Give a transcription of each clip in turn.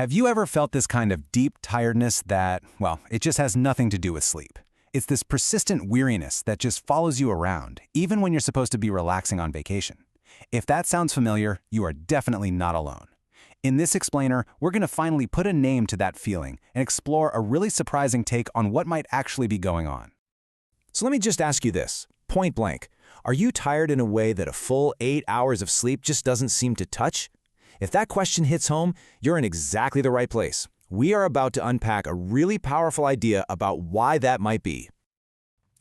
Have you ever felt this kind of deep tiredness that, well, it just has nothing to do with sleep? It's this persistent weariness that just follows you around, even when you're supposed to be relaxing on vacation. If that sounds familiar, you are definitely not alone. In this explainer, we're going to finally put a name to that feeling and explore a really surprising take on what might actually be going on. So let me just ask you this, point blank. Are you tired in a way that a full 8 hours of sleep just doesn't seem to touch? If that question hits home, you're in exactly the right place. We are about to unpack a really powerful idea about why that might be.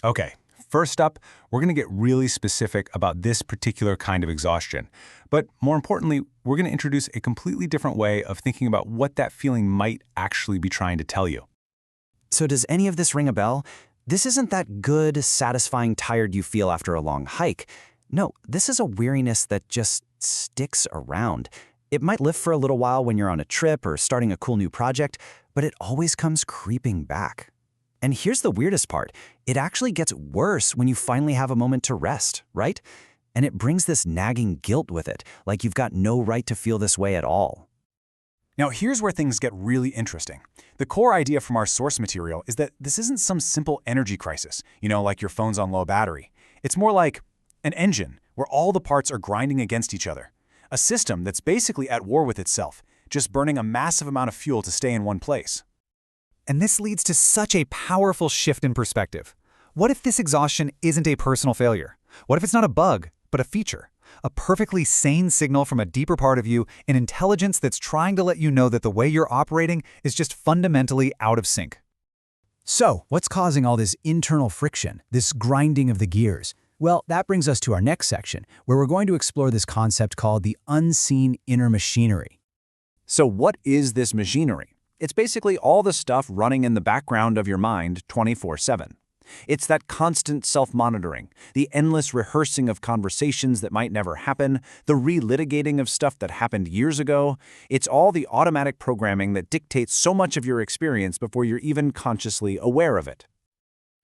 Okay, first up, we're going to get really specific about this particular kind of exhaustion. But more importantly, we're going to introduce a completely different way of thinking about what that feeling might actually be trying to tell you. So does any of this ring a bell? This isn't that good, satisfying tired you feel after a long hike. No, this is a weariness that just sticks around. It might lift for a little while when you're on a trip or starting a cool new project, but it always comes creeping back. And here's the weirdest part. It actually gets worse when you finally have a moment to rest, right? And it brings this nagging guilt with it, like you've got no right to feel this way at all. Now, here's where things get really interesting. The core idea from our source material is that this isn't some simple energy crisis, like your phone's on low battery. It's more like an engine where all the parts are grinding against each other. A system that's basically at war with itself, just burning a massive amount of fuel to stay in one place. And this leads to such a powerful shift in perspective. What if this exhaustion isn't a personal failure? What if it's not a bug, but a feature? A perfectly sane signal from a deeper part of you, an intelligence that's trying to let you know that the way you're operating is just fundamentally out of sync. So, what's causing all this internal friction, this grinding of the gears? Well, that brings us to our next section, where we're going to explore this concept called the unseen inner machinery. So what is this machinery? It's basically all the stuff running in the background of your mind 24/7. It's that constant self-monitoring, the endless rehearsing of conversations that might never happen, the relitigating of stuff that happened years ago. It's all the automatic programming that dictates so much of your experience before you're even consciously aware of it.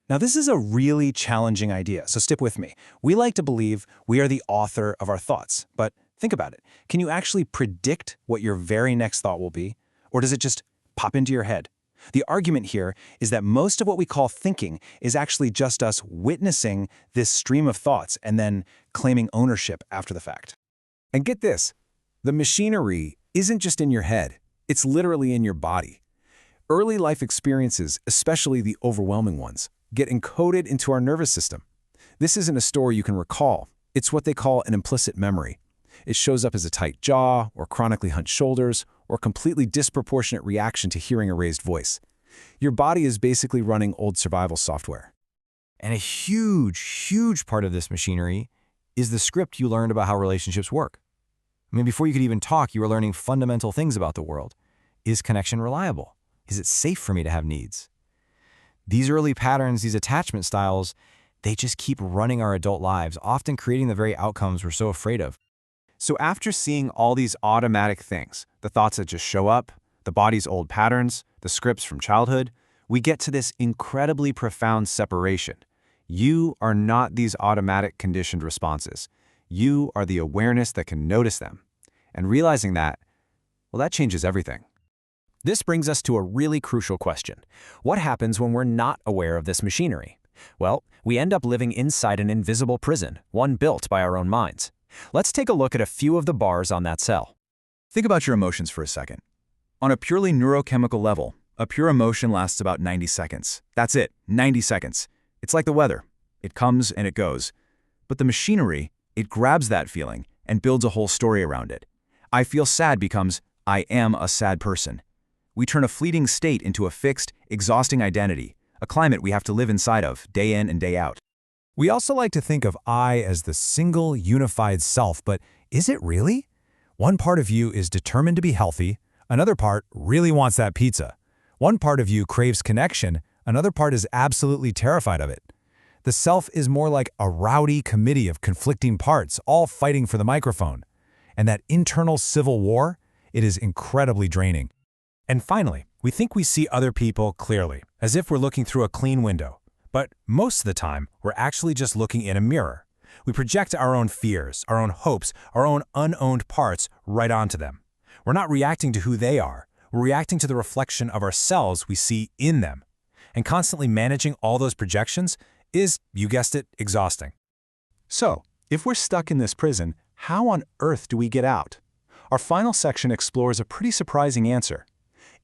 Now, this is a really challenging idea, so stick with me. We like to believe we are the author of our thoughts, but think about it. Can you actually predict what your very next thought will be? Or does it just pop into your head? The argument here is that most of what we call thinking is actually just us witnessing this stream of thoughts and then claiming ownership after the fact. And get this, the machinery isn't just in your head, it's literally in your body. Early life experiences, especially the overwhelming ones, get encoded into our nervous system. This isn't a story you can recall. It's what they call an implicit memory. It shows up as a tight jaw, or chronically hunched shoulders, or completely disproportionate reaction to hearing a raised voice. Your body is basically running old survival software. And a huge part of this machinery is the script you learned about how relationships work. I mean, before you could even talk, you were learning fundamental things about the world. Is connection reliable? Is it safe for me to have needs? These early patterns, these attachment styles, they just keep running our adult lives, often creating the very outcomes we're so afraid of. So after seeing all these automatic things, the thoughts that just show up, the body's old patterns, the scripts from childhood, we get to this incredibly profound separation. You are not these automatic conditioned responses. You are the awareness that can notice them. And realizing that, well, that changes everything. This brings us to a really crucial question. What happens when we're not aware of this machinery? Well, we end up living inside an invisible prison, one built by our own minds. Let's take a look at a few of the bars on that cell. Think about your emotions for a second. On a purely neurochemical level, a pure emotion lasts about 90 seconds. That's it, 90 seconds. It's like the weather. It comes and it goes. But the machinery, it grabs that feeling and builds a whole story around it. I feel sad becomes, I am a sad person. We turn a fleeting state into a fixed, exhausting identity, a climate we have to live inside of, day in and day out. We also like to think of I as the single, unified self, but is it really? One part of you is determined to be healthy, another part really wants that pizza. One part of you craves connection, another part is absolutely terrified of it. The self is more like a rowdy committee of conflicting parts, all fighting for the microphone. And that internal civil war, it is incredibly draining. And finally, we think we see other people clearly, as if we're looking through a clean window. But most of the time, we're actually just looking in a mirror. We project our own fears, our own hopes, our own unowned parts right onto them. We're not reacting to who they are. We're reacting to the reflection of ourselves we see in them. And constantly managing all those projections is, you guessed it, exhausting. So, if we're stuck in this prison, how on earth do we get out? Our final section explores a pretty surprising answer.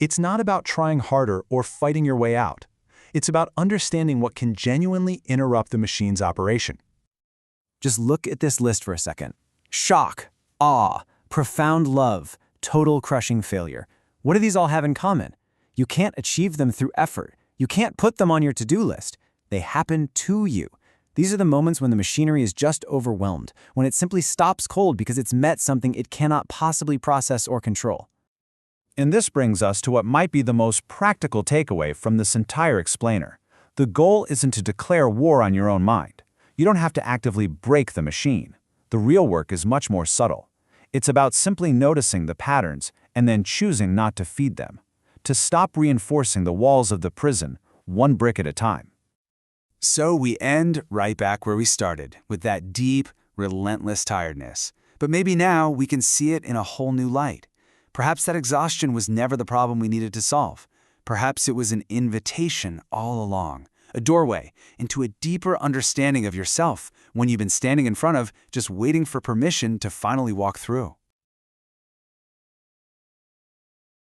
It's not about trying harder or fighting your way out. It's about understanding what can genuinely interrupt the machine's operation. Just look at this list for a second. Shock, awe, profound love, total crushing failure. What do these all have in common? You can't achieve them through effort. You can't put them on your to-do list. They happen to you. These are the moments when the machinery is just overwhelmed, when it simply stops cold because it's met something it cannot possibly process or control. And this brings us to what might be the most practical takeaway from this entire explainer. The goal isn't to declare war on your own mind. You don't have to actively break the machine. The real work is much more subtle. It's about simply noticing the patterns and then choosing not to feed them, to stop reinforcing the walls of the prison, one brick at a time. So we end right back where we started, with that deep, relentless tiredness. But maybe now we can see it in a whole new light. Perhaps that exhaustion was never the problem we needed to solve. Perhaps it was an invitation all along, a doorway into a deeper understanding of yourself when you've been standing in front of, just waiting for permission to finally walk through.